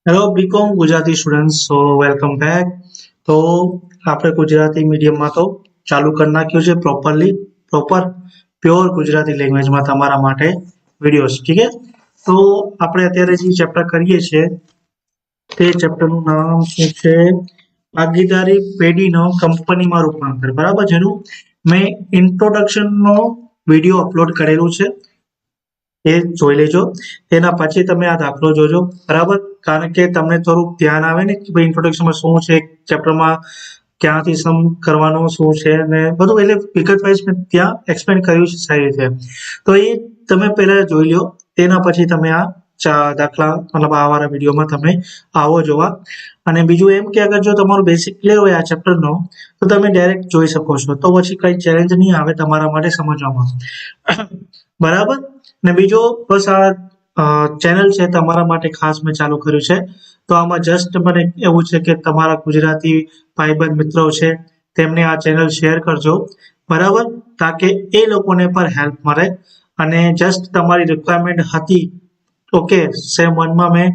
Hello BCom Gujarati student so welcome back. તો આપણે ગુજરાતી મીડિયમમાં તો ચાલુ કરી નાખ્યું છે પ્રોપર પ્યોર ગુજરાતી લેંગ્વેજમાં તમારા માટે વિડીયોઝ, ઠીક છે। તો આપણે અત્યારે જે ચેપ્ટર કરીએ છીએ તે ચેપ્ટરનું નામ શું છે? ભાગીદારી પેઢીનો કંપનીમાં રૂપાંતર, બરાબર। જેનું મેં ઇન્ટ્રોડક્શનનો વિડીયો અપલોડ કરેલું છે, એ જોઈ લેજો। તેના પછી તમે આ દાખલો જોજો, બરાબર। કારણ કે તમને થોડુંક ધ્યાન આવે ને કે ભાઈ ઇન્ટ્રોડક્શનમાં શું છે, ચેપ્ટરમાં ક્યાંથી સમ કરવાનું શું છે ને બધું, એટલે વિગત વાઇઝ મેં ત્યાં એક્સપ્લેન કર્યું છે સારી રીતે। તો એ તમે પહેલા જોઈ લો, તેના પછી તમે આ દાખલા મતલબ આ વાળા વિડીયોમાં તમે આવો જોવા। અને બીજું એમ કે અગર જો તમારું બેસિક ક્લિયર હોય આ ચેપ્ટરનો, તો તમે ડાયરેક્ટ જોઈ શકો છો, તો પછી કઈ ચેલેન્જ નહીં આવે તમારા માટે સમજવામાં, બરાબર। ને બીજો બસ આ ચેનલ છે તમારા માટે ખાસ મેં ચાલુ કર્યું છે। તો આમાં જસ્ટ મને એવું છે કે તમારા ગુજરાતી ભાઈબંધ મિત્રો છે તેમને આ ચેનલ શેર કરજો, બરાબર, તાકે એ લોકોને પણ હેલ્પ મળે। અને જસ્ટ તમારી રિક્વાયરમેન્ટ હતી, ઓકે, સેમ વનમાં મેં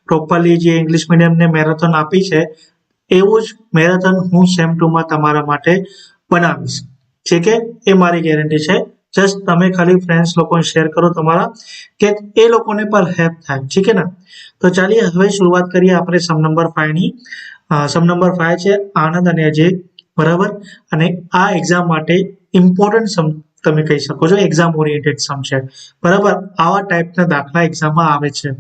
પ્રોપરલી જે ઇંગ્લિશ મીડિયમને મેરેથોન આપી છે, એવું જ મેરેથોન હું સેમ ટુમાં તમારા માટે બનાવીશ, ઠીક છે। એ મારી ગેરંટી છે। જસ્ટ તમે ખાલી ફ્રેન્ડ્સ લોકોને શેર કરો તમારા, કે એ લોકોને પણ હેલ્પ થાય, ઠીક છે ને। તો ચાલીએ હવે શરૂઆત કરીએ આપણે સમ નંબર 5 ની। સમ નંબર 5 છે આનંદ અને અજય, બરાબર। અને આ એક્ઝામ માટે ઇમ્પોર્ટન્ટ સમ તમે કહી શકો છો, એક્ઝામ ઓરિએન્ટેડ સમ છે, બરાબર। આવા ટાઈપના દાખલા એક્ઝામમાં આવે છે,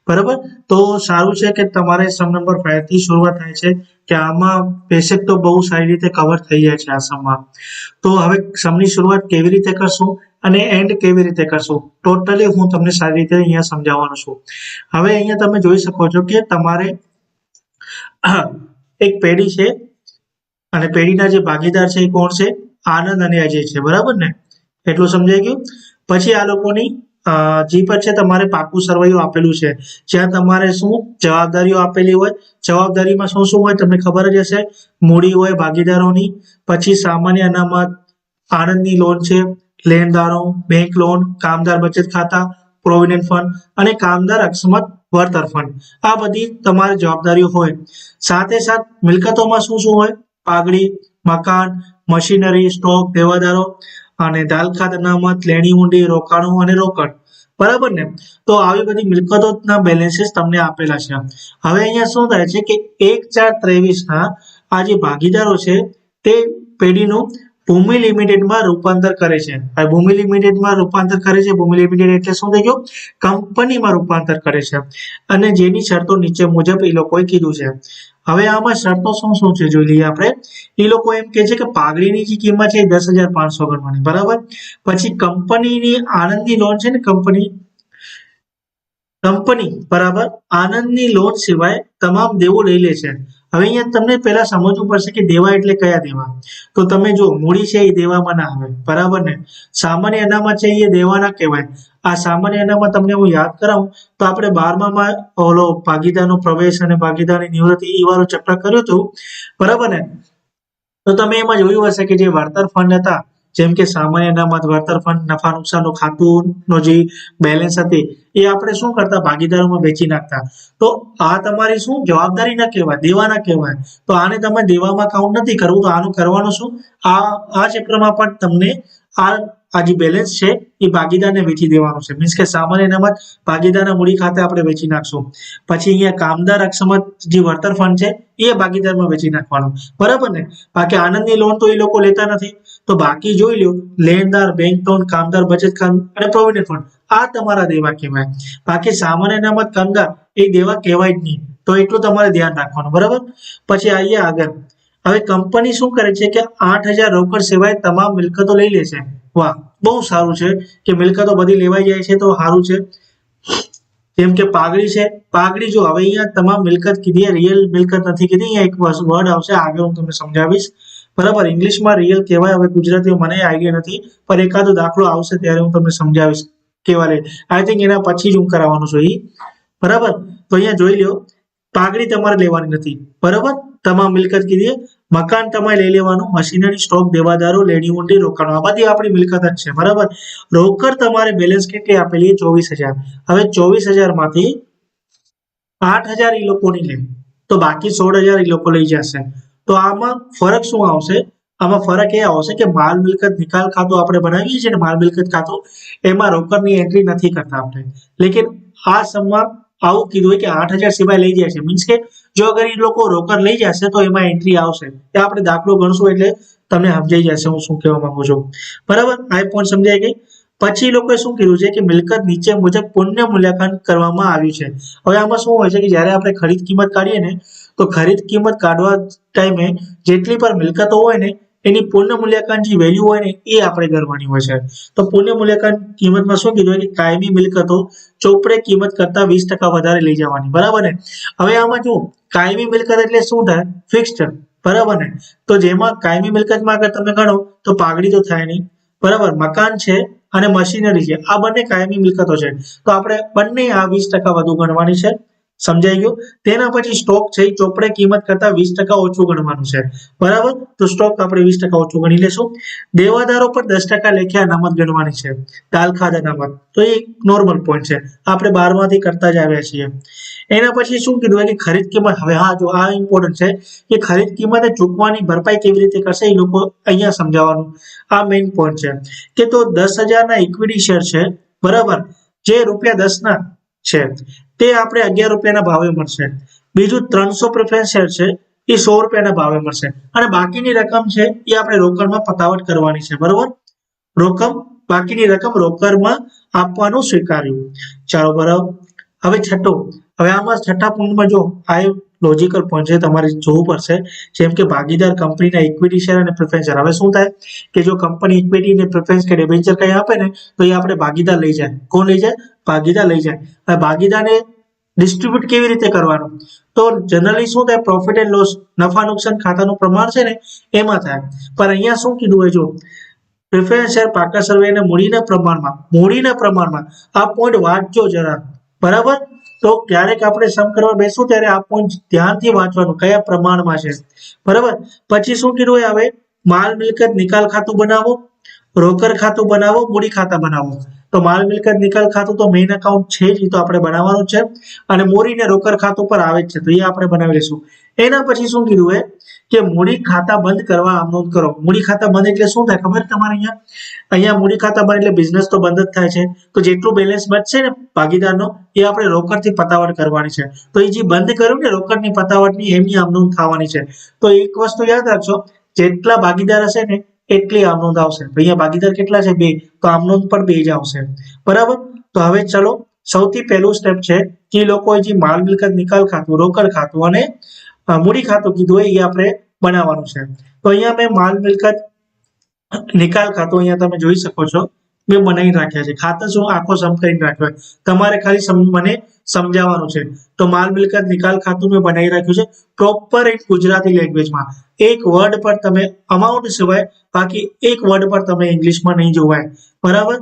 બરાબર। તો સારું છે કે તમારે સમ નંબર 5 થી શરૂઆત થાય છે, કે આમાં બેસિક તો બહુ સારી રીતે કવર થઈ જાય છે આ સમમાં। તો હવે સમની શરૂઆત કેવી રીતે કરશું અને એન્ડ કેવી રીતે કરશું, ટોટલી હું તમને સારી રીતે અહીંયા સમજાવવાનો છું। હવે અહીંયા તમે જોઈ શકો છો કે તમારે એક પેઢી છે, અને પેઢીના જે ભાગીદાર છે એ કોણ છે? આનંદ અને અજય છે, બરાબર ને? એટલું સમજાઈ ગયું। પછી આ લોકોની જી પર છે તમારે પાકું સરવૈયું આપેલું છે, જ્યાં તમારે શું જવાબદારીઓ આપેલી હોય, જવાબદારીમાં શું શું હોય તમને ખબર જ હશે। મૂડી હોય ભાગીદારોની, પછી સામાન્ય અનામત, આનંદની લોન છે, લેણદારો, બેંક લોન, કામદાર બચત ખાતા, પ્રોવિડન્ટ ફંડ અને કામદાર અક્ષમત વળતર ફંડ, આ બધી તમારી જવાબદારીઓ હોય। સાથે સાથ મિલકતોમાં શું શું હોય? પાઘડી, મકાન, મશીનરી, સ્ટોક, દેવાદારો અને દાલખાત અનામત, લેણી ઊંડી, રોકાણો અને રોકડ, બરાબર ને? તો આવી બધી મિલકતોના બેલેન્સીસ તમને આપેલા છે। હવે અહીંયા શું થાય છે કે 1/4/23 આ જે ભાગીદારો છે તે પેઢીનું ભૂમિ લિમિટેડમાં રૂપાંતર કરે છે। હવે ભૂમિ લિમિટેડમાં રૂપાંતર કરે છે, ભૂમિ લિમિટેડ એટલે શું થઈ ગયું? કંપનીમાં રૂપાંતર કરે છે, અને જેની શરતો નીચે મુજબ એ લોકોએ કીધું છે। હવે આમાં શરતો શું શું છે જોઈ લઈએ આપણે। એ લોકો એમ કહે છે કે પાઘડીની જે કિંમત છે 10,500 ગણવાની, બરાબર। પછી કંપનીની આનંદની લોન છે ને, કંપની, બરાબર, આનંદની લોન સિવાય તમામ દેવું લઈ લે છે। હવે અહીંયા તમને પહેલા સમજવું પડશે કે દેવા એટલે કયા દેવા। તો તમે જો મૂડી છે એ દેવામાં ના આવે, બરાબર ને? સામાન્ય અનામત છે એ દેવાના કહેવાય। આ સામાન્ય અનામત તમને હું યાદ કરાવું તો આપણે 12માં ઓલો ભાગીદારનો પ્રવેશ અને ભાગીદારની નિવૃત્તિ એ વાળું ચેપ્ટર કર્યું હતું, બરાબર ને? તો તમે એમાં જોયું હશે કે જે વળતર ફંડ હતા, જેમ કે સામાન્ય અનામત, વળતર ફંડ, નફા નુકસાનનું ખાતુંનો જે બેલેન્સ હતી, એ આપણે શું કરતા? ભાગીદારોમાં વેચી નાખતા। તો આ તમારી શું જવાબદારી ના કહેવાય, દેવા ના કહેવાય। તો આને તમે દેવામાં કાઉન્ટ નથી કરવું, તો આનું કરવાનું શું? આ ચેપ્ટરમાં પણ તમને આ જે બેલેન્સ છે એ ભાગીદારને વેચી દેવાનું છે, મીન્સ કે સામાન્ય અનામત ભાગીદારના મૂડી ખાતે આપણે વેચી નાખશું। પછી અહીંયા કામદાર અક્ષમત જે વળતર ફંડ છે એ ભાગીદારમાં વેચી નાખવાનું, બરાબર ને? બાકી આનંદની લોન તો એ લોકો લેતા નથી, તો બાકી જોઈ લો, લેણદાર, બેંક લોન, કામદાર બચત ખાતું અને પ્રોવિડન્ટ ફંડ, આ તમારા દેવા કહેવાય। બાકી સામાન્ય અનામત, કામદાર એ દેવા કહેવાય જ નહીં, તો એટલું તમારે ધ્યાન રાખવાનું, બરાબર। પછી આવીએ આગળ। હવે કંપની શું કરે છે કે 8,000 રોકડ સિવાય તમામ મિલકતો લઈ લે છે। વાહ, બહુ સારું છે કે મિલકતો બધી લેવાઈ જાય છે, તો સારું છે। જેમ કે પાઘડી છે, પાઘડી જો હવે અહીંયા તમામ મિલકત કીધી, રિયલ મિલકત નથી કીધી, અહીંયા એક વર્ડ આવશે આગળ હું તમને સમજાવીશ, બરાબર? ઇંગ્લિશમાં રિયલ કહેવાય, હવે ગુજરાતીમાં મને આઈડિયા નથી, પણ એકાદો દાખલો આવશે ત્યારે હું તમને સમજાવીશ કેવા રે। આઈ થિંક એના પછી જ હું કરાવવાનું છું, બરાબર? તો અહીંયા જોઈ લો, પાઘડી તમારે લેવાની નથી, બરાબર? તમામ મિલકત કીધી, મકાન તમારે લઈ લેવાનું, મશીનરી, સ્ટોક, દેવાદારો, લેણી ઊંડી, રોકાણો, આ બધી આપણી મિલકત જ છે, બરાબર? રોકડ તમારે બેલેન્સ કેટલી આપેલી? 24,000। હવે 24,000 માંથી 8,000 એ લોકોની લે તો બાકી 16,000 એ લોકો લઈ જશે. તો આમાં ફરક શું આવશે? આમાં ફરક એ આવશે કે માલ મિલકત નિકાલ ખાતું આપણે બનાવીએ છીએ ને, માલ મિલકત ખાતું, એમાં રોકડની એન્ટ્રી નથી કરતા આપણે. લેકિન આ સમમાં આવું કીધું હોય કે 8,000 સિવાય લઈ જાય છે, મીન્સ કે જો અગર એ લોકો રોકડ લઈ જશે તો એમાં એન્ટ્રી આવશે. એ આપણે દાખલો ગણશું એટલે તમને સમજાઈ જશે હું શું કહેવા માંગુ છું. બરાબર, આ પોઈન્ટ સમજાઈ ગઈ. પછી લોકોએ શું કીધું છે કે મિલકત નીચે મુજબ પુનઃ મૂલ્યાંકન કરવામાં આવ્યું છે. હવે આમાં શું હોય છે કે જ્યારે આપણે ખરીદ કિંમત કાઢીએ ને, તો ખરીદ કિંમત કાઢવા ટાઈમે જેટલી પણ મિલકતો હોય ને એની પુનઃ મૂલ્યાંકન જે વેલ્યુ હોય ને એ આપણે કરવાની હોય છે. તો પુનઃ મૂલ્યાંકન કિંમતમાં શું કીધું હોય કે કાયમી મિલકતો ચોપડે કિંમત કરતા 20% વધારે લઈ જવાની. બરાબર ને? હવે આમાં જો કાયમી મિલકત એટલે શું થાય? ફિક્સ્ડ. બરાબર ને? તો જેમાં કાયમી મિલકતમાં અગર તમે ગણો તો પાઘડી તો થાય નહીં. બરાબર, મકાન છે અને મશીનરી છે, આ બંને કાયમી મિલકતો છે. તો આપણે બંને આ 20% વધુ ગણવાની છે. સમજાઈ ગયું? તેના પછી સ્ટોક છે એ ચોપડે કિંમત કરતા 20% ઓછું ગણવાનું છે. બરાબર, તો સ્ટોક આપણે 20% ઓછું ગણી લેશું. દેવાદારો પર 10% લેખે અનામત ગણવાની છે. તાલ ખાદ અનામત, તો એ નોર્મલ પોઈન્ટ છે, આપણે 12માંથી કરતા જ આવ્યા છીએ. એના પછી શું કીધું કે ખરીદ કિંમત. હવે હા, જો આ ઇમ્પોર્ટન્ટ છે કે ખરીદ કિંમતે ચૂકવાની ભરપાઈ કેવી રીતે કરશે એ લોકો અહીંયા સમજાવવાનું. આ મેઇન પોઈન્ટ છે કે તો 10,000 ના ઇક્વિટી શેર છે, બરાબર, જે ₹10 ના છે તે આપણે ₹11 ભાવે મળશે. બીજું 300 પ્રેફરન્સ શેર છે એ ₹100 ભાવે મળશે. અને બાકીની રકમ છે એ આપણે રોકડમાં પતાવટ કરવાની છે. બરોબર, બાકીની રકમ રોકડમાં આપવાનું સ્વીકાર્યું. ચાલો બરાબર. હવે છઠ્ઠો, હવે આમાં છઠ્ઠા પોઈન્ટમાં જો આ લોજિકલ પોઈન્ટ છે, તમારે જોવું પડશે. જેમ કે ભાગીદાર કંપનીના ઇક્વિટી શેર અને પ્રેફરન્સ શેર. હવે શું થાય કે જો કંપની ઇક્વિટી ને પ્રેફરન્સ કે ડિબેન્ચર કઈ આપે ને તો એ આપણે ભાગીદાર લઈ જાય. કોણ લઈ જાય? ભાગીદાર લઈ જાય. હવે ભાગીદારને ડિસ્ટ્રીબ્યુટ કેવી રીતે કરવાનું? તો જનરલી શું થાય, પ્રોફિટ એન્ડ લોસ, નફા નુકસાન ખાતાનું પ્રમાણ છે ને એમાં થાય. પણ અહીંયા શું કીધું હોય, જો પ્રેફરન્સ શેર પાકા સર્વેને મૂડીના પ્રમાણમાં આ પોઈન્ટ વાંચજો જરા. બરાબર, તો ક્યારેક આપણે સમ કરવા બેસું ત્યારે આ પોઈન્ટ ધ્યાનથી વાંચવાનું, કયા પ્રમાણમાં છે. બરાબર, પછી શું કીધું હોય, હવે માલ મિલકત નિકાલ ખાતું બનાવો, રોકડ ખાતું બનાવો, મૂડી ખાતા બનાવો. તો માલ મિલકત નિકાલ ખાતું તો મેઇન એકાઉન્ટ છે જ, એ તો આપણે બનાવવાનું છે. અને મૂડી ને રોકડ ખાતું પર આવે જ છે, તો એ આપણે બનાવી લઈશું. એના પછી શું કીધું હોય કે મૂડી ખાતા બંધ કરવા આમ નોંધ કરો. મૂડી ખાતા બંધ એટલે શું થાય ખબર? તમારે અહીંયા મૂડી ખાતા બંધ એટલે બિઝનેસ તો બંધ જ થાય છે. તો જેટલું બેલેન્સ બચશે ને ભાગીદારનો એ આપણે રોકડથી પતાવટ કરવાની છે. તો એ જે બંધ કર્યું ને રોકડની પતાવટની, એમની આમ નોંધ થવાની છે. તો એક વસ્તુ યાદ રાખજો, જેટલા ભાગીદાર હશે ને એટલી આમ નોંધ આવશે. અહીંયા ભાગીદાર કેટલા છે? 2, તો આમ નોંધ પણ 2 જ આવશે. બરાબર, તો હવે ચલો સૌથી પહેલું સ્ટેપ છે કે લોકોએ જે માલ મિલકત નિકાલ ખાતું, રોકડ ખાતું અને મૂડી ખાતું કીધું હોય એ આપણે બનાવવાનું છે. તો અહીંયા મેં માલ મિલકત નિકાલ ખાતું અહીંયા તમે જોઈ શકો છો મેં બનાવી રાખ્યા છે. ખાતા શું આખો સમ કરીને રાખ્યો, તમારે ખાલી મને સમજાવવાનું છે. તો માલ મિલકત નિકાલ ખાતું મેં બનાવી રાખ્યું છે પ્રોપર એક ગુજરાતી લેંગ્વેજમાં. એક વર્ડ પર તમે અમાઉન્ટ સિવાય બાકી એક વર્ડ પર તમે ઇંગ્લિશમાં નહીં જોવાય. બરાબર,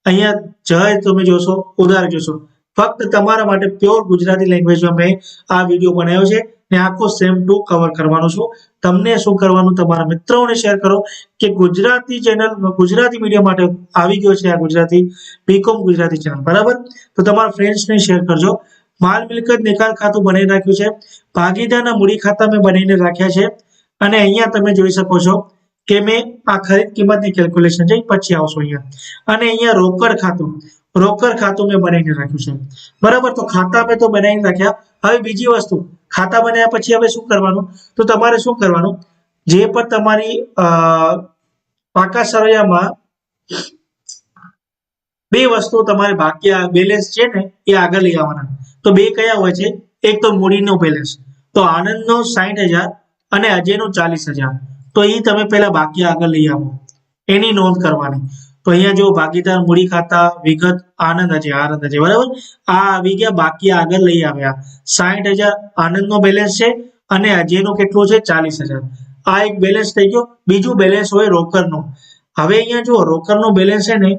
અહીંયા જય તમે જોશો, ઉધાર જોશો, ફક્ત તમારા માટે પ્યોર ગુજરાતી લેંગ્વેજમાં મેં આ વિડીયો બનાવ્યો છે ને આખો સેમ ટુ કવર કરવાનો છું. તમને શું કરવાનું, તમારા મિત્રોને શેર કરો કે ગુજરાતી ચેનલ, ગુજરાતી મીડિયમ માટે આવી ગયો છે આ ગુજરાતી બીકોમ ગુજરાતી ચેનલ. બરાબર, તો તમારા ફ્રેન્ડ્સને શેર કરજો. માલ મિલકત નિકાલ ખાતું બનાવી રાખ્યું છે, ભાગીદારના મૂડી ખાતા મેં બનાવીને રાખ્યા છે. અને અહીંયા તમે જોઈ શકો છો કે મેં આ ખરીદ કિંમતની કેલ્ક્યુલેશન છે, પછી આવશો અહીંયા. અને અહીંયા રોકડ ખાતું મેં બનાવીને રાખ્યું છે. બરાબર, તો ખાતા મેં તો બનાવીને રાખ્યા. હવે બીજી વસ્તુ, ખાતા બનાવ્યા પછી હવે શું કરવાનું, તો તમારે શું કરવાનું, જે પણ તમારી પાકા સરવૈયામાં 2 વસ્તુ તમારે બાકી બેલેન્સ છે ને એ આગળ લઈ આવવાના. તો 2 કયા હોય છે? એક તો મૂડીનો બેલેન્સ, તો આનંદનો 60,000 અને અજયનો 40,000. તો એ તમે પહેલા બાકી આગળ લઈ આવો, એની નોંધ કરવાની. તો અહીંયા જો ભાગીદાર મૂડી ખાતા વિગત આનંદ અજય, બરાબર, આ આવી ગયા, બાકી આગળ લઈ આવ્યા. 60,000 આનંદનો બેલેન્સ છે અને અજયનો કેટલો છે? 40,000. આ એક બેલેન્સ થઈ ગયો. બીજું બેલેન્સ હોય રોકડનો. હવે અહીંયા જો રોકડનો બેલેન્સ છે ને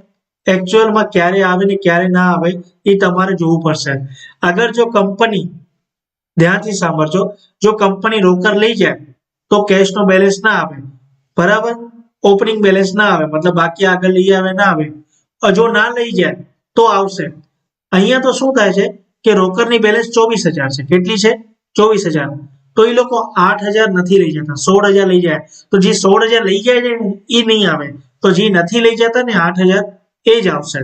એકચ્યુઅલમાં ક્યારે આવે ને ક્યારે ના આવે એ તમારે જોવું પડશે. અગર જો કંપની, ધ્યાનથી સાંભળજો, જો કંપની રોકડ લઈ જાય તો કેશનો બેલેન્સ ના આવે. બરાબર, ઓપનિંગ બેલેન્સ ના આવે, મતલબ બાકી આગળ લઈ આવે ના આવે. જો ના લઈ જાય તો આવશે. અહીંયા તો શું થાય છે કે રોકડની બેલેન્સ 24,000 છે. કેટલી છે? 24,000. તો એ લોકો 8,000 નથી લઈ જતા, 16,000 લઈ જાય. તો જે 16,000 લઈ જાય છે એ નહીં આવે, તો જે નથી લઈ જતા ને 8,000 એ જ આવશે.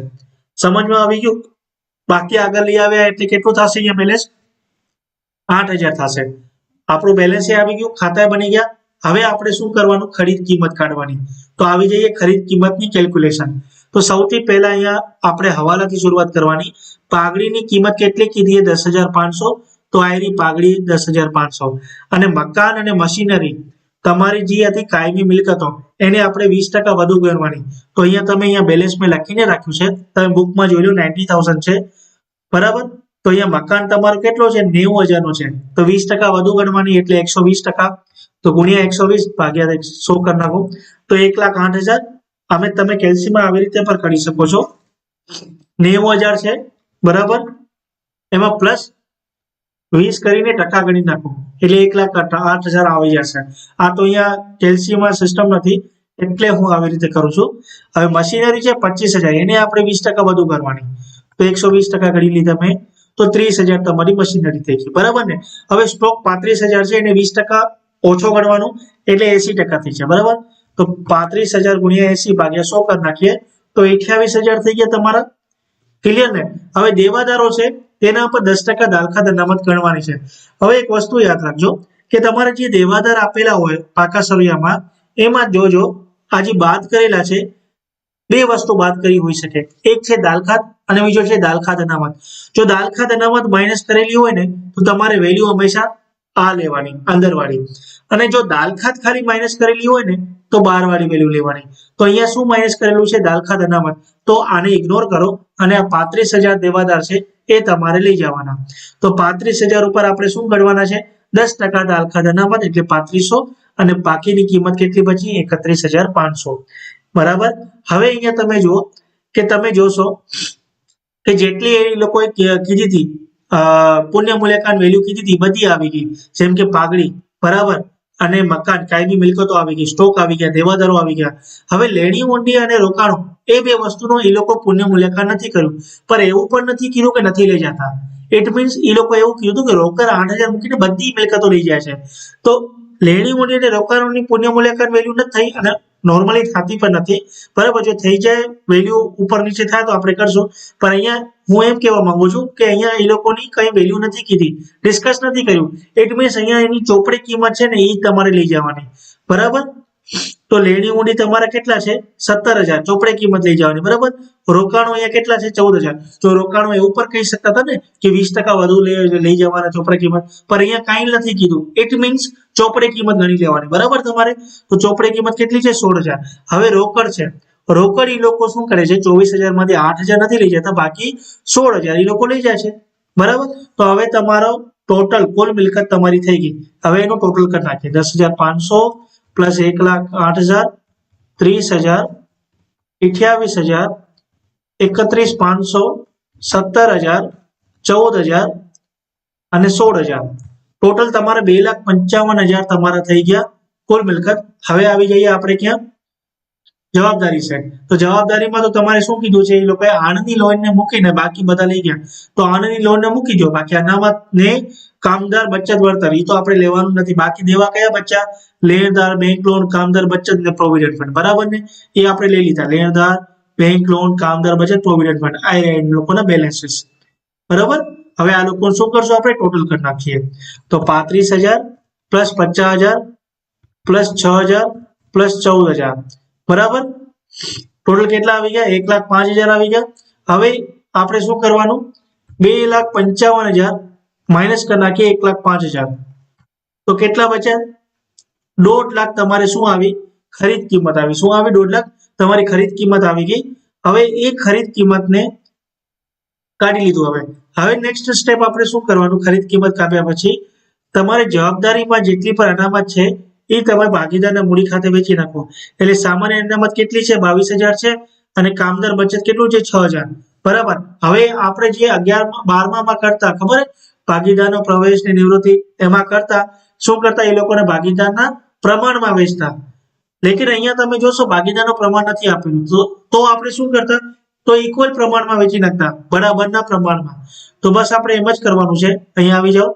સમજમાં આવી ગયું? બાકી આગળ લઈ આવ્યા એટલે કેટલું થશે અહીંયા બેલેન્સ? 8,000 થશે. આપણું બેલેન્સ એ આવી ગયું, ખાતા બની ગયા. હવે આપણે શું કરવાનું? ખરીદ કિંમત કાઢવાની. તો આવી જઈએ ખરીદ કિંમતની કેલ્ક્યુલેશન. તો સૌથી પહેલા અહીંયા આપણે હવાલાથી શરૂઆત કરવાની. પાઘડીની કિંમત કેટલી કીધી? 10,500. તો આયરી પાઘડી 10,500. અને મકાન અને મશીનરી તમારી જે હતી કાયમી મિલકતો એને આપણે 20% વધુ ગણવાની. તો અહીંયા બેલેન્સ મેં લખીને રાખ્યું છે, તમે બુકમાં જોઈ લો 90,000 છે, બરાબર. તો અહીંયા મકાન તમારો કેટલો છે? 90,000 નો છે. તો 20% વધુ ગણવાની એટલે 120%. તો ગુણ્યા 120 ભાગ્યા 100 કરી નાખો. તો 1,08,000. અમે તમે કેલ્સીમાં આવી રીતે પણ કરી શકો છો. 90,000 છે, બરાબર. એમાં પ્લસ 20 કરીને ટકા ગણી નાખો એટલે 1,08,000 આવી જશે. આ તો અહીંયા કેલ્સીમાં સિસ્ટમ નથી એટલે હું આવી રીતે કરું છું. હવે મશીનરી છે 25,000, એને આપણે 20% વધુ કરવાની. તો 120% ગણી લીધા મેં, તો 30,000 તમારી મશીનરી થઈ ગઈ, બરાબર ને. હવે સ્ટોક 35,000 છે, એને 20% ઓછો ગણવાનું એટલે 80% થઈ જાય, બરાબર. તો 35,000 ગુણ્યા 80 ભાગ્યા 100 કરી નાખીએ તો 28,000 થઈ ગયા તમારા. ક્લિયર ને. હવે દેવાદારો છે તેના પર 10% દાલખાત અનામત ગણવાની છે. હવે એક વસ્તુ યાદ રાખજો કે તમારે જે દેવાદાર આપેલા હોય પાકા સળિયામાં એમાં જોજો આ જે બાદ કરેલા છે, બે વસ્તુ બાદ કરી હોઈ શકે. એક છે દાલખાત અને બીજો છે દાલખાત અનામત. જો દાલખાત અનામત માઇનસ કરેલી હોય ને તો તમારે વેલ્યુ હંમેશા આ લેવાની, અંદર વાળી. અને જો દાલખાત ખાલી માઇનસ કરેલી હોય ને તો 12 વાળી વેલ્યુ લેવાની. તો અહીંયા શું માઇનસ કરેલું છે? દાલખાત અનામત. તો આને ઇગ્નોર કરો અને આ 35,000 દેવાદાર છે એ તમારે લઈ જવાના. તો 35,000 ઉપર આપણે શું ગણવાના છે? 10% દાલખાત અનામત એટલે 3500 અને બાકીની કિંમત કેટલી બચી? 31,500, બરાબર. હવે અહીંયા તમે જુઓ કે તમે જોશો કે જેટલી એ લોકોએ કીધી હતી પુણ્ય મૂલ્યાંકન વેલ્યુ કીધી હતી બધી આવી ગઈ. જેમ કે પાઘડી, બરાબર, અને મકાન કાયમી મિલકતો આવી ગઈ, સ્ટોક આવી ગયા, દેવાદારો આવી ગયા. હવે લેણી ઊંડી અને રોકાણો એ બે વસ્તુનો એ લોકો પુણ્ય મૂલ્યાંકન નથી કર્યું, પણ એવું પણ નથી કીધું કે નથી લઈ જતા. ઇટ મીન્સ એ લોકો એવું કીધું કે રોકડ 8,000 મૂકીને બધી મિલકતો લઈ જાય છે. તો લેણી ઊંડી અને રોકાણોની પુણ્ય મૂલ્યાંકન વેલ્યુ નથી થઈ અને નોર્મલી થતી પણ નથી, બરાબર. જો થઈ જાય વેલ્યુ ઉપર નીચે થાય તો આપણે કરશું, પણ અહીંયા હું એમ કહેવા માંગુ છું કે અહીંયા એ લોકોની કઈ વેલ્યુ નથી કીધી, ડિસ્કસ નથી કર્યું. ઇટ મીન્સ અહીંયા એની ચોપડી કિંમત છે ને એ તમારે લઈ જવાની, બરાબર. તો લેણી ઊંડી તમારા કેટલા છે? 17,000, ચોપડી કિંમત લઈ જવાની, બરાબર. રોકાણો અહીંયા કેટલા છે? 14,000. તો રોકાણો એવું પણ કહી શકતા હતા ને કે 20% વધુ લઈ જવાના ચોપડી કિંમત, પણ અહીંયા કાંઈ નથી કીધું. ઇટ મીન્સ ચોપડી કિંમત ગણી લેવાની, બરાબર તમારે. તો ચોપડી કિંમત કેટલી છે? 16,000. હવે રોકડ છે, રોકડ એ લોકો શું કરે છે? 24,000 માંથી 8,000 નથી લઈ જતા, બાકી 16,000 એ લોકો લઈ જાય છે, બરાબર. તો હવે તમારો ટોટલ કુલ મિલકત તમારી થઈ ગઈ. હવે એનું ટોટલ કરી નાખીએ. 10,500 પ્લસ 1,08,000, 30,000, 28,000, 31,500, 17,000, 14,000 અને 16,000. ટોટલ તમારે 2,55,000 તમારા થઈ ગયા કુલ મિલકત. હવે આવી જઈએ આપણે ક્યાં? જવાબદારી છે. તો જવાબદારીમાં તો તમારે શું કીધું છે? એ લોકોએ આણંદની લોનને મૂકીને બાકી બધા લઈ ગયા. તો આણંદની લોનને મૂકી દો, બાકી અનામત ને કામદાર બચત વળતર એ તો આપણે લેવાનું નથી. બાકી દેવા કયા બચ્ચા? લેણદાર, બેંક લોન, કામદાર બચત ને પ્રોવિડન્ટ ફંડ, બરાબર ને. એ આપણે લઈ લીધા. લેણદાર, બેંક લોન, કામદાર બચત, પ્રોવિડન્ટ ફંડ, આ લોકોના બેલેન્સીસ, બરાબર. હવે આ લોકો શું કરશું? આપણે ટોટલ કરી નાખીએ. તો 35,000 પ્લસ 50,000 પ્લસ 6,000 પ્લસ 14,000, બરાબર. ટોટલ કેટલા આવી ગયા? 1,05,000 આવી ગયા. હવે આપણે શું કરવાનું? 2,55,000 માઇનસ કરી નાખીએ 1,05,000. તો કેટલા બચ્યા? 1.5 લાખ તમારે શું આવી? ખરીદ કિંમત આવી. શું આવી? 1.5 લાખ તમારી ખરીદ કિંમત આવી ગઈ. હવે એ ખરીદ કિંમતને કાઢી લીધું. હવે નેક્સ્ટ સ્ટેપ આપણે શું કરવાનું? ખરીદ કિંમત કાપ્યા પછી તમારે જવાબદારીમાં જેટલી પણ અનામત છે એ તમે ભાગીદારના મૂડી ખાતે વેચી નાખો. એટલે સામાન્ય અનામત કેટલી છે? 22,000 છે અને કામદાર બચત કેટલું છે? 6,000, બરાબર. હવે આપણે જે 11-12માં કરતા ખબર ભાગીદારનો પ્રવેશ ને નિવૃત્તિ એમાં કરતા શું કરતા? એ લોકોને ભાગીદારના પ્રમાણમાં વેચતા. લેકિન અહીંયા તમે જોશો ભાગીદારનું પ્રમાણ નથી આપેલું, તો આપણે શું કરતા? તો ઇક્વલ પ્રમાણમાં વેચી નાખતા, બરાબરના પ્રમાણમાં. તો બસ આપણે એમ જ કરવાનું છે. અહીંયા આવી જાઓ.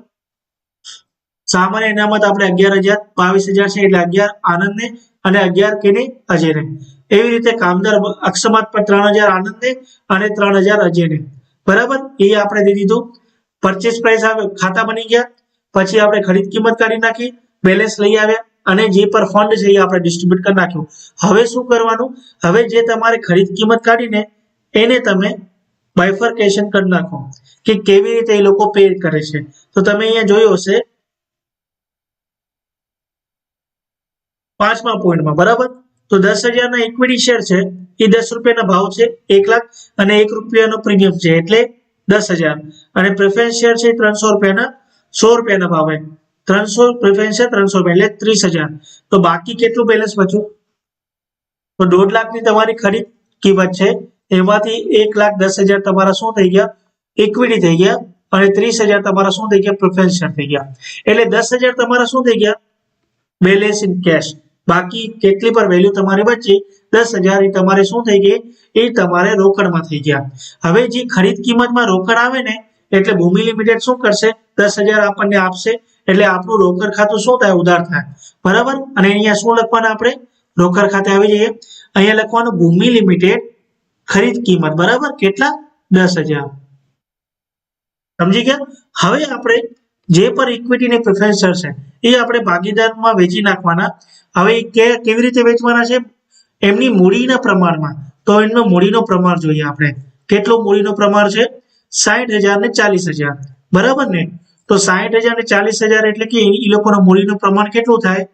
સામાન્ય અનામત આપણે 11,000, 22,000 છે એટલે 11 આનંદને અને 11 કેને અજયને. એવી રીતે કામદાર અક્ષમત પર 3,000 આનંદને અને 3,000 અજયને. બરાબર, એ આપણે દઈ દીધું. પરચેસ પ્રાઇસ આવે, ખાતા બની ગયા. પછી આપણે ખરીદ કિંમત કાઢી નાખી, બેલેન્સ લઈ આવ્યા અને જે પર ફંડ છે એ આપણે ડિસ્ટ્રીબ્યુટ કરી નાખ્યું. હવે શું કરવાનું? હવે જે તમારે ખરીદ કિંમત કાઢીને એને તમે બાયફર્કેશન કરી નાખો કે કેવી રીતે એ લોકો પે કરે છે. તો તમે અહીંયા જોયું હશે 5મા પોઈન્ટમાં, બરાબર. તો 10,000 ના ઇક્વિટી શેર છે એ 10 રૂપિયાના ભાવ છે, 1 લાખ અને 1 રૂપિયાનો પ્રીમિયમ છે એટલે 10,000 અને પ્રેફરન્સ શેર છે 300 રૂપિયાના 100 રૂપિયાના ભાવે 300 પ્રેફરન્સ શેર 300 રૂપિયા એટલે 30,000. તો બાકી કેટલું બેલેન્સ બચ્યું? તો 1.5 લાખની તમારી ખરીદ કિંમત છે, એમાંથી 1,10,000 તમારા શું થઈ ગયા? ઇક્વિટી થઈ ગયા અને 30,000 તમારા શું થઈ ગયા? પ્રેફરન્સ શેર થઈ ગયા. એટલે 10,000 તમારા શું થઈ ગયા? Balance in cash. બાકી કેટલી પર વેલ્યુ તમારી બચી? 10,000. એ તમારે શું થઈ ગઈ? એ તમારે રોકડમાં થઈ ગયા. હવે જે ખરીદ કિંમતમાં રોકડ આવે ને એટલે ભૂમિ લિમિટેડ શું કરશે? 10,000 આપણને આપશે એટલે આપણું રોકડ ખાતું શું થાય? ઉધાર થાય. બરાબર. અને અહીંયા શું લખવાના આપણે? રોકડ ખાતે આવી જઈએ. અહીંયા લખવાનું ભૂમિ લિમિટેડ ખરીદ કિંમત, બરાબર. કેટલા? 10,000. સમજી ગયા? હવે આપણે જે પર ઇક્વિટી ને પ્રેફરન્સ શેર છે એ આપણે ભાગીદારમાં વેચી નાખવાના. હવે કેવી રીતે વેચવાના છે? એમની મૂડીના પ્રમાણમાં. તો એમનો મૂડીનો પ્રમાણ જોઈએ આપણે. કેટલો મૂડીનો પ્રમાણ છે? 60,000 ને 40,000, બરાબર ને? તો 60,000 ને 40,000 એટલે કે એ લોકોનું મૂડીનું પ્રમાણ કેટલું થાય?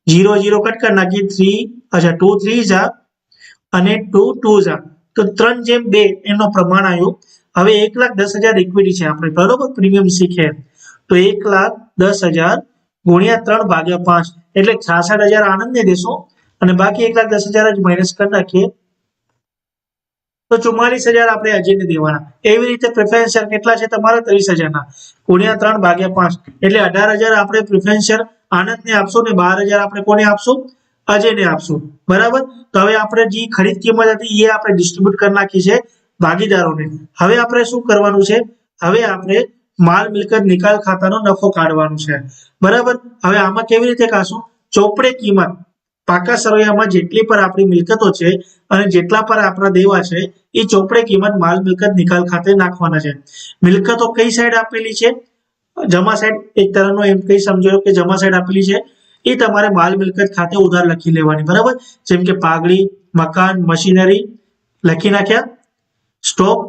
0 0 કટ કરી નાખીએ, 2 3 અને 2 2 તો 3:2 એનો પ્રમાણ આવ્યું. હવે 1,10,000 ઇક્વિટી છે આપણે, બરોબર. પ્રીમિયમ શીખે તો 1,10,000 ગુણ્યા 3/5 એટલે 66,000 આનંદને દેશો અને બાકી 1,10,000 જ માઇનસ કરી નાખીએ તો 44,000 આપણે અજયને દેવાના. એવી રીતે પ્રેફરન્સ શેર કેટલા છે તમારા? 30,000 ના ગુણ્યા 3/5 એટલે 18,000 આપણે પ્રેફરન્સ શેર આનંદને આપશું ને 12,000 આપણે કોને આપશું? અજયને આપશું. બરાબર. તો હવે આપણે જે ખરીદ કિંમત હતી એ આપણે ડિસ્ટ્રીબ્યુટ કરી નાખી છે ભાગીદારોને. હવે આપણે શું કરવાનું છે? હવે આપણે માલ મિલકત નિકાલ ખાતાનો નફો કાઢવાનો છે, બરાબર. હવે આમાં કેવી રીતે કાઢશું? ચોપડે કિંમત પાકા સરવૈયામાં જેટલી પર આપણી મિલકતો છે અને જેટલા પર આપણા દેવા છે એ ચોપડે કિંમત માલ મિલકત નિકાલ ખાતે નાખવાના છે. મિલકતો કઈ સાઈડ આપેલી છે? જમા સાઈડ. એક તરફનો એમ કઈ સમજો કે જમા સાઈડ આપેલી છે એ તમારે માલ મિલકત ખાતે ઉધાર લખી લેવાની, બરાબર. જેમ કે પાઘડી, મકાન, મશીનરી લખી નાખ્યા. સ્ટોક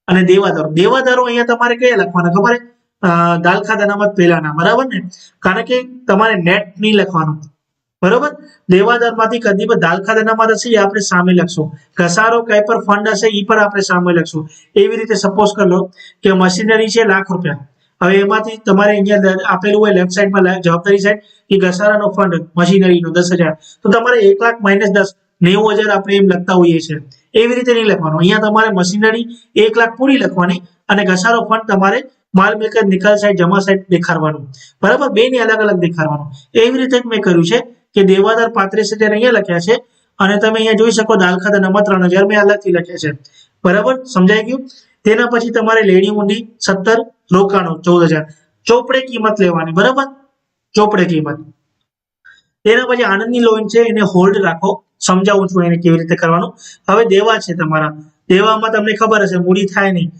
અને દેવાદારો અહીંયા તમારે કયા લખવાના ખબર? દાલ ખાતા અનામત પહેલાના, બરાબર ને? કારણ કે તમારે નેટ નહીં લખવાનું, બરોબર. દેવાદારમાંથી કદી પણ દાલ ખાતા અનામત હશે એ આપણે સામે લખશું. ઘસારો કઈ પર ફંડ હશે એ પર આપણે સામે લખશું. એવી રીતે સપોઝ કરી લો કે મશીનરી છે ₹1,00,000. હવે એમાંથી તમારે અહીંયા આપેલું હોય લેફ્ટ સાઈડમાં જવાબદારી સાઈડ કે ઘસારાનો ફંડ મશીનરીનો 10,000, તો તમારે 1,00,000 માઇનસ 10 90,000 આપણે એમ લખતા હોઈએ છીએ. એવી રીતે નહીં લખવાનું. અહીંયા તમારે મશીનરી 1,00,000 પૂરી લખવાની અને ઘસારો ફંડ તમારે માલ મિલકત નિકાલ સાઈડ જમા સાઈડ દેખાડવાનું, બરાબર. બે ને અલગ અલગ દેખાડવાનું. એવી રીતે મેં કર્યું છે કે દેવાદાર 35,000 અહીંયા લખ્યા છે અને તમે અહીંયા જોઈ શકો દાલ ખાતા અનામત 3,000 મેં અલગથી લખ્યા છે, બરાબર. સમજાઈ ગયું? તેના પછી તમારે લેણી ઊંડી 17, રોકાણો 14,000. ચોપડે કિંમત લેવાની, બરાબર. ચોપડે કિંમત. તેના પછી આનંદની લોન છે એને હોલ્ડ રાખો. સમજાવું છું એને કેવી રીતે કરવાનું. હવે દેવા છે તમારા. દેવામાં તમને ખબર હશે મૂડી થાય નહીં,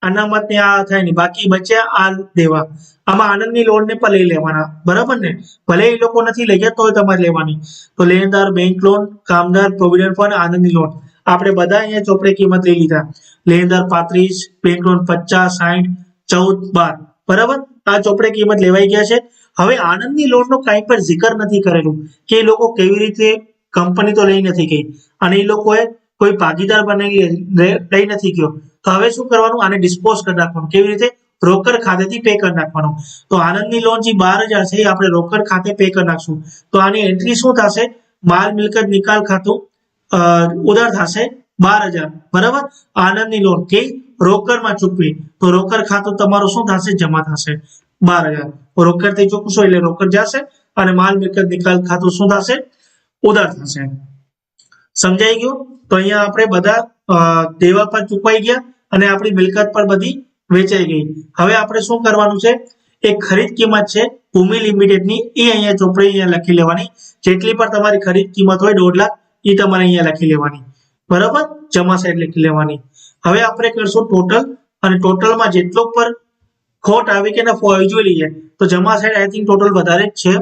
અનામત ને આ થાય નહીં, બાકી બચ્યા આ દેવા. આમાં આનંદની લોન ને પણ લઈ લેવાના, બરાબર ને? ભલે એ લોકો નથી લઈ ગયા તોય તમારે લેવાની. તો લેણદાર બેંક લોન, કામદાર પ્રોવિડન્ટ ફંડ, આનંદની લોન આપણે બધા અહીંયા ચોપડે કિંમત લઈ લીધા. લેણદાર 35, બેંક લોન 50, 60, 14, 12, બરાબર. આ ચોપડે કિંમત લેવાઈ ગયા છે. હવે આનંદની લોનનો કાંઈ પણ zikr નથી કરેલું કે એ લોકો કેવી રીતે, કંપની તો લઈ નથી ગઈ અને એ લોકોએ કોઈ ભાગીદાર બનાવી લઈ નથી ગયો. તો હવે શું કરવાનું? આને ડિસ્પોઝ કરી નાખવાનું. કેવી રીતે? રોકડ ખાતેથી પે કરી નાખવાનું. તો આનંદની લોન જે 12,000 છે એ આપણે રોકડ ખાતે પે કરી નાખશું. તો આની એન્ટ્રી શું થશે? માલ મિલકત નિકાલ ખાતું ઉધાર થશે 12,000, બરાબર. આનંદની લોન કે રોકડમાં ચૂકવી તો રોકડ ખાતું તમારું શું થશે? જમા થશે 12,000. રોકડથી ચૂકવશો એટલે રોકડ જશે અને માલ મિલકત નિકાલ ખાતું શું થશે? ઉધાર થશે. સમજાઈ ગયું? તો અહીંયા આપણે બધા દેવા પણ ચૂકવાઈ ગયા અને આપણી મિલકત પણ બધી વેચાઈ ગઈ. હવે આપણે શું કરવાનું છે, એક ખરીદ કિંમત છે ભૂમિ લિમિટેડની, એ અહીંયા ચોપડી અહીંયા લખી લેવાની. જેટલી પણ તમારી ખરીદ કિંમત હોય 1.5 લાખ એ તમારે અહીંયા લખી લેવાની, બરાબર, જમા સાઈડ લખી લેવાની. હવે આપણે કરશું ટોટલ, અને ટોટલમાં જેટલો પર ખોટ આવી કે નફો આવી જોઈ લઈએ. તો જમા સાઈડ આઈ થિંક ટોટલ વધારે જ છે,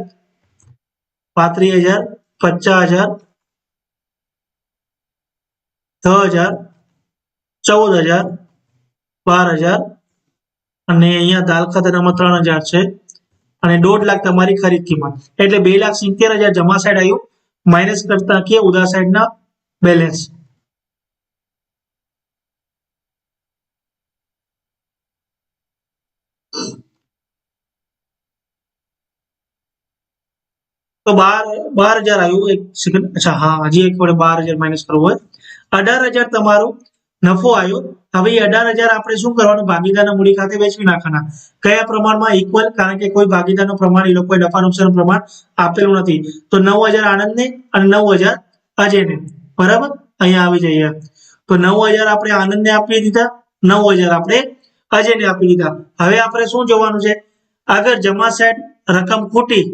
35,000, 50,000, 6,000, 14,000, 12,000 અને અહીંયા દાલ ખાતામાં 3,000 છે અને 1.5 લાખ તમારી ખરીદ કિંમત, એટલે 2,70,000 જમા સાઈડ આવ્યું. માઇનસ કરતા કે ઉધાર સાઈડના બેલેન્સ. તો 12,000 આવ્યું. એક સેકન્ડ, અચ્છા હા, હજી એક વડે 12,000 માઇનસ કરવું હોય, 18,000 તમારું નફો આવ્યો. હવે એ 18,000 આપણે શું કરવાનું, ભાગીદારના મૂડી ખાતે વેચવી નાખવાના. કયા પ્રમાણમાં? ઇક્વલ, કારણ કે કોઈ ભાગીદારનું પ્રમાણ એ લોકોએ નફા નુકસાનનું પ્રમાણ આપેલું નથી. તો 9,000 આનંદને અને 9,000 અજયને, બરાબર, અહીંયા આવી જઈએ. તો 9,000 આપણે આનંદને આપી દીધા, 9,000 આપણે અજયને આપી દીધા. હવે આપણે શું જોવાનું છે, અગર જમા સાઈડ રકમ ખોટી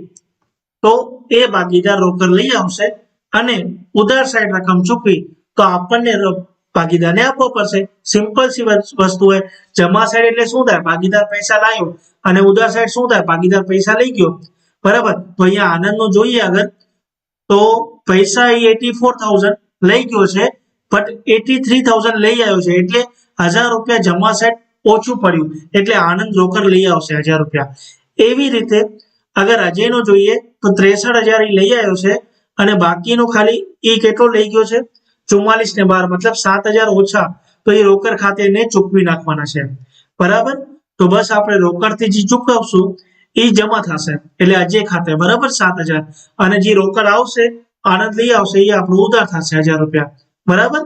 તો એ ભાગીદાર રોકડ લઈ આવશે અને ઉધાર સાઈડ રકમ ચૂકવી તો આપણને ભાગીદારને આપવો પડશે. સિમ્પલ સી વસ્તુ હોય. જમા સાઈડ એટલે શું થાય, ભાગીદાર પૈસા લાવ્યો, અને ઉધાર સાઈડ શું થાય, ભાગીદાર પૈસા લઈ ગયો, બરાબર. તો અહીંયા આનંદનો જોઈએ અગર, તો પૈસા 84,000 લઈ ગયો છે, બટ 83,000 લઈ આવ્યો છે, એટલે 1,000 રૂપિયા જમા સાઈડ ઓછું પડ્યું, એટલે આનંદ રોકડ લઈ આવશે 1,000 રૂપિયા. એવી રીતે અગર અજયનો જોઈએ તો 63,000 લઈ આવ્યો છે અને બાકીનો ખાલી એ કેટલો લઈ ગયો છે, 44 ને 12, મતલબ 7,000 ઓછા, તો એ રોકડ ખાતે ને ચૂકવી નાખવાના છે, બરાબર. તો બસ આપણે રોકડથી જે ચૂકવશું એ જમા થશે, એટલે અજય ખાતે, બરાબર, 7,000, અને જે રોકડ આવશે આનંદ લઈ આવશે એ આપણું ઉધાર થશે 1,000 રૂપિયા, બરાબર.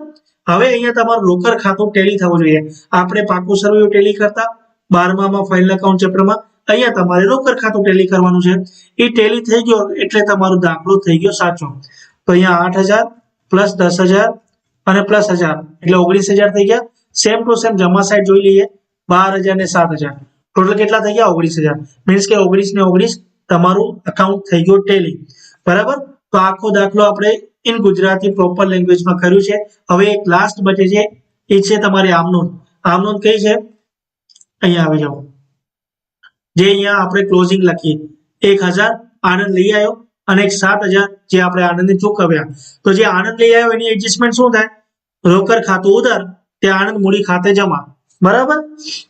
હવે અહીંયા તમારું રોકડ ખાતું ટેલી થવું જોઈએ. આપણે પાકું સર્વે ટેલી કરતા 12માં ફાઇનલ એકાઉન્ટ ચેપ્ટરમાં, અહીંયા તમારે રોકડ ખાતું ટેલી કરવાનું છે. એ ટેલી થઈ ગયો એટલે તમારો દાખલો થઈ ગયો સાચો. તો અહીંયા 8,000 પ્લસ 10,000 અને પ્લસ 1,000 એટલે 19,000 થઈ ગયા. સેમ ટુ સેમ જમા સાઈડ જોઈ લઈએ, 12,000 ને 7,000 ટોટલ કેટલા થઈ ગયા, 19,000. મીન્સ કે 19 ને 19 તમારું અકાઉન્ટ થઈ ગયું ટેલી, બરાબર. તો આખો દાખલો આપણે ઇન ગુજરાતી પ્રોપર લેંગ્વેજમાં કર્યું છે. હવે એક લાસ્ટ બચે છે, એ છે તમારી આમનોંધ. આમનોંધ કઈ છે, અહીંયા આવી જાઓ. જે અહીંયા આપણે ક્લોઝિંગ લખીએ, 1,000 આનંદ લઈ આવ્યો અને 7,000 જે આપણે આનંદને ચૂકવ્યા. તો જે આનંદ લઈ આવ્યો એની એડજસ્ટમેન્ટ શું થાય, રોકડ ખાતું ઉધાર, તે આનંદ મૂડી ખાતે જમા, બરાબર.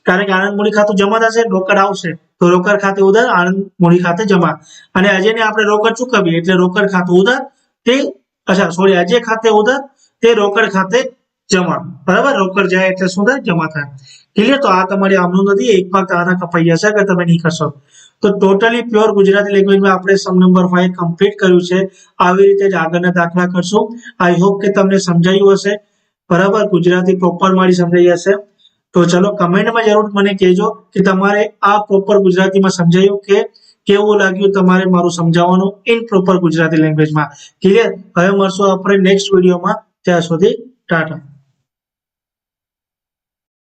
કારણ કે આનંદ મૂડી ખાતું જમા થશે, રોકડ આવશે, તો રોકડ ખાતે ઉધાર, આનંદ મૂડી ખાતે જમા. અને અજયને આપણે રોકડ ચૂકવીએ એટલે રોકડ ખાતું ઉધાર, તે અજય ખાતે ઉધાર, તે રોકડ ખાતે જમા, બરાબર. રોકડ જાય એટલે શું થાય, જમા થાય. ક્લિયર. તો આ તમારી આમનોંધ હતી. એક ભાગ આના કપાઈ જશે કે તમે નહીં કરશો. તો ટોટલી પ્યોર ગુજરાતી લેંગ્વેજમાં આપણે સમ નંબર 5 કમ્પ્લીટ કર્યું છે. આવી રીતે જ આગળના દાખલા કરશું. આઈ હોપ કે તમને સમજાયું હશે, બરાબર. ગુજરાતી પ્રોપર મારી સમજાઈ હશે. તો ચલો કમેન્ટમાં જરૂર મને કહેજો કે તમારે આ પ્રોપર ગુજરાતીમાં સમજાયું કે કેવું લાગ્યું તમારે મારું સમજાવવાનું ઇન પ્રોપર ગુજરાતી લેંગ્વેજમાં. ક્લિયર. હવે મળશું આપણે નેક્સ્ટ વિડીયોમાં. ત્યાં સુધી ટાટા.